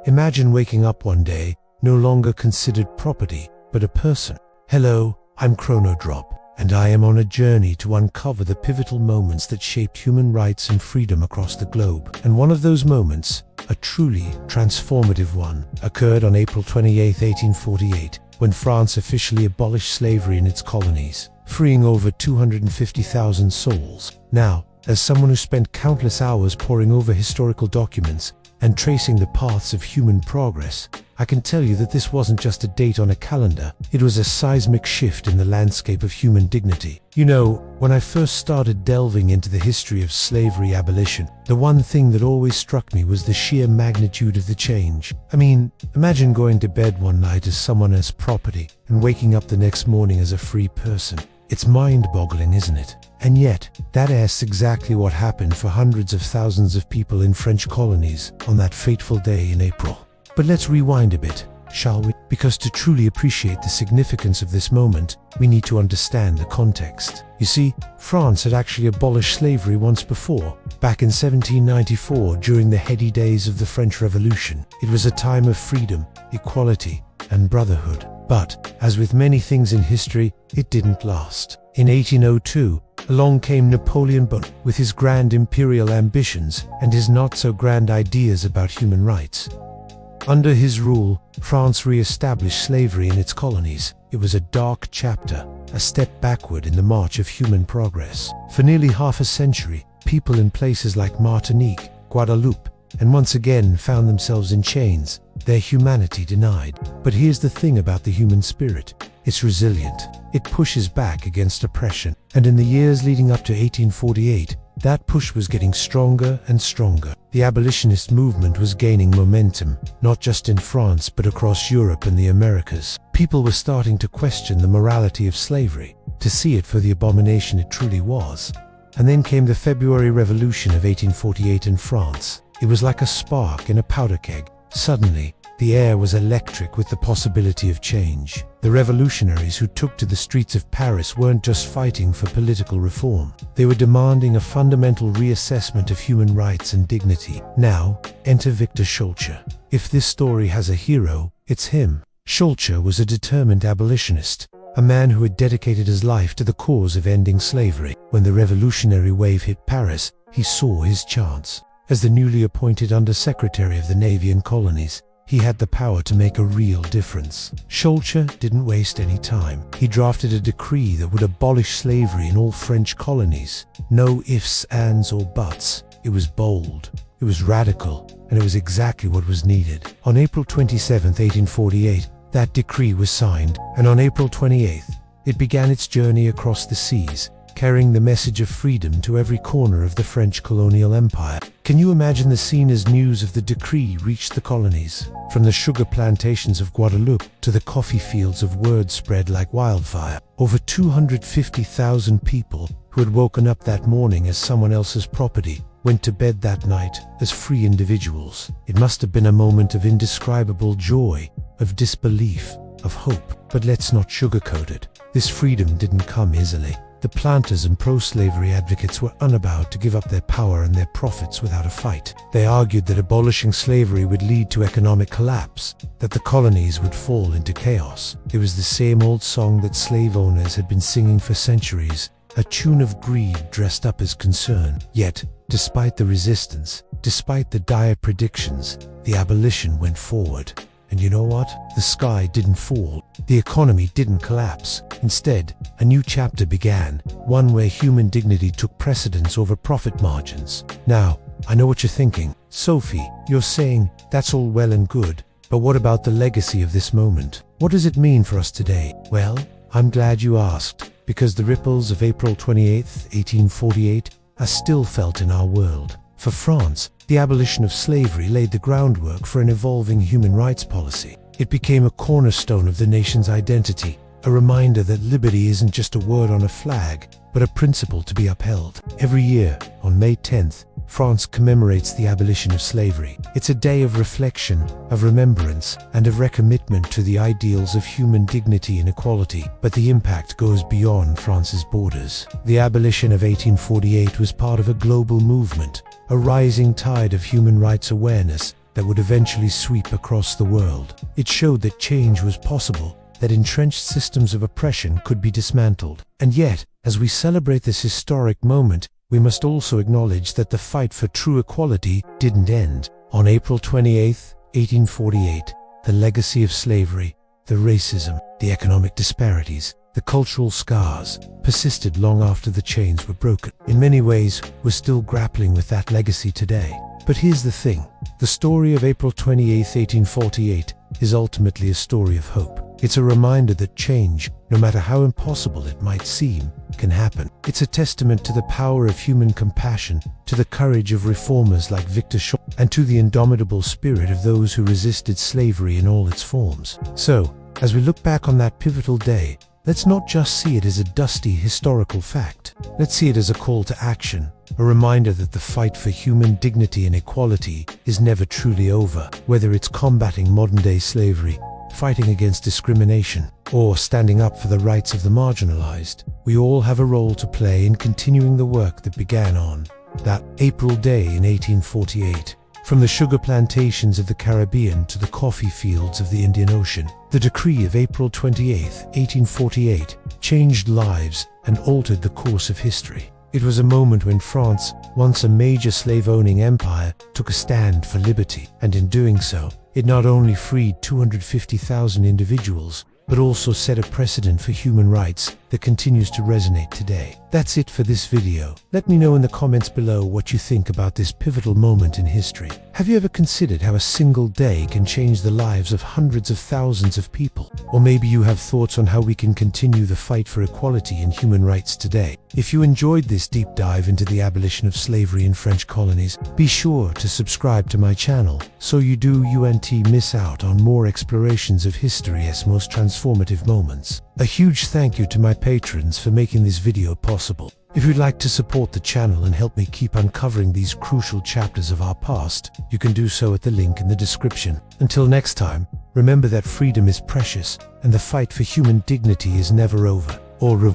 Imagine waking up one day, no longer considered property, but a person. Hello, I'm ChronoDrop, and I am on a journey to uncover the pivotal moments that shaped human rights and freedom across the globe. And one of those moments, a truly transformative one, occurred on April 28, 1848, when France officially abolished slavery in its colonies, freeing over 250,000 souls. Now, as someone who spent countless hours poring over historical documents and tracing the paths of human progress, I can tell you that this wasn't just a date on a calendar, it was a seismic shift in the landscape of human dignity. You know, when I first started delving into the history of slavery abolition, the one thing that always struck me was the sheer magnitude of the change. I mean, imagine going to bed one night as someone else's property and waking up the next morning as a free person. It's mind-boggling, isn't it? And yet, that is exactly what happened for hundreds of thousands of people in French colonies on that fateful day in April. But let's rewind a bit, shall we? Because to truly appreciate the significance of this moment, we need to understand the context. You see, France had actually abolished slavery once before, back in 1794 during the heady days of the French Revolution. It was a time of freedom, equality, and brotherhood. But, as with many things in history, it didn't last. In 1802, along came Napoleon Bonaparte with his grand imperial ambitions and his not-so-grand ideas about human rights. Under his rule, France re-established slavery in its colonies. It was a dark chapter, a step backward in the march of human progress. For nearly half a century, people in places like Martinique, Guadeloupe, and once again found themselves in chains, their humanity denied. But here's the thing about the human spirit. It's resilient. It pushes back against oppression. And in the years leading up to 1848, that push was getting stronger and stronger. The abolitionist movement was gaining momentum, not just in France but across Europe and the Americas. People were starting to question the morality of slavery, to see it for the abomination it truly was. And then came the February Revolution of 1848 in France. It was like a spark in a powder keg. Suddenly, the air was electric with the possibility of change. The revolutionaries who took to the streets of Paris weren't just fighting for political reform. They were demanding a fundamental reassessment of human rights and dignity. Now, enter Victor Schœlcher. If this story has a hero, it's him. Schoelcher was a determined abolitionist, a man who had dedicated his life to the cause of ending slavery. When the revolutionary wave hit Paris, he saw his chance. As the newly appointed undersecretary of the Navy and Colonies, he had the power to make a real difference. Schoelcher didn't waste any time. He drafted a decree that would abolish slavery in all French colonies. No ifs, ands, or buts. It was bold, it was radical, and it was exactly what was needed. On April 27, 1848, that decree was signed, and on April 28th, it began its journey across the seas, carrying the message of freedom to every corner of the French colonial empire. Can you imagine the scene as news of the decree reached the colonies? From the sugar plantations of Guadeloupe to the coffee fields of word spread like wildfire. Over 250,000 people who had woken up that morning as someone else's property went to bed that night as free individuals. It must have been a moment of indescribable joy, of disbelief, of hope. But let's not sugarcoat it. This freedom didn't come easily. The planters and pro-slavery advocates were unabashed to give up their power and their profits without a fight. They argued that abolishing slavery would lead to economic collapse, that the colonies would fall into chaos. It was the same old song that slave owners had been singing for centuries, a tune of greed dressed up as concern. Yet, despite the resistance, despite the dire predictions, the abolition went forward. And you know what? The sky didn't fall. The economy didn't collapse. Instead, a new chapter began, one where human dignity took precedence over profit margins. Now, I know what you're thinking. Sophie, you're saying, that's all well and good, but what about the legacy of this moment? What does it mean for us today? Well, I'm glad you asked, because the ripples of April 28, 1848 are still felt in our world. For France, the abolition of slavery laid the groundwork for an evolving human rights policy. It became a cornerstone of the nation's identity, a reminder that liberty isn't just a word on a flag, but a principle to be upheld. Every year, on May 10th, France commemorates the abolition of slavery. It's a day of reflection, of remembrance, and of recommitment to the ideals of human dignity and equality. But the impact goes beyond France's borders. The abolition of 1848 was part of a global movement, a rising tide of human rights awareness, that would eventually sweep across the world. It showed that change was possible, that entrenched systems of oppression could be dismantled. And yet, as we celebrate this historic moment, we must also acknowledge that the fight for true equality didn't end. On April 28, 1848, the legacy of slavery, the racism, the economic disparities, the cultural scars, persisted long after the chains were broken. In many ways, we're still grappling with that legacy today. But here's the thing, the story of April 28, 1848 is ultimately a story of hope. It's a reminder that change, no matter how impossible it might seem, can happen. It's a testament to the power of human compassion, to the courage of reformers like Victor Schœlcher, and to the indomitable spirit of those who resisted slavery in all its forms. So, as we look back on that pivotal day, let's not just see it as a dusty historical fact. Let's see it as a call to action, a reminder that the fight for human dignity and equality is never truly over. Whether it's combating modern-day slavery, fighting against discrimination, or standing up for the rights of the marginalized, we all have a role to play in continuing the work that began on that April day in 1848. From the sugar plantations of the Caribbean to the coffee fields of the Indian Ocean, the decree of April 28, 1848 changed lives and altered the course of history. It was a moment when France, once a major slave-owning empire, took a stand for liberty, and in doing so, it not only freed 250,000 individuals, but also set a precedent for human rights that continues to resonate today. That's it for this video. Let me know in the comments below what you think about this pivotal moment in history. Have you ever considered how a single day can change the lives of hundreds of thousands of people? Or maybe you have thoughts on how we can continue the fight for equality and human rights today. If you enjoyed this deep dive into the abolition of slavery in French colonies, be sure to subscribe to my channel so you don't miss out on more explorations of history's most transformative moments. A huge thank you to my patrons for making this video possible. If you'd like to support the channel and help me keep uncovering these crucial chapters of our past, you can do so at the link in the description. Until next time, remember that freedom is precious and the fight for human dignity is never over. Au revoir.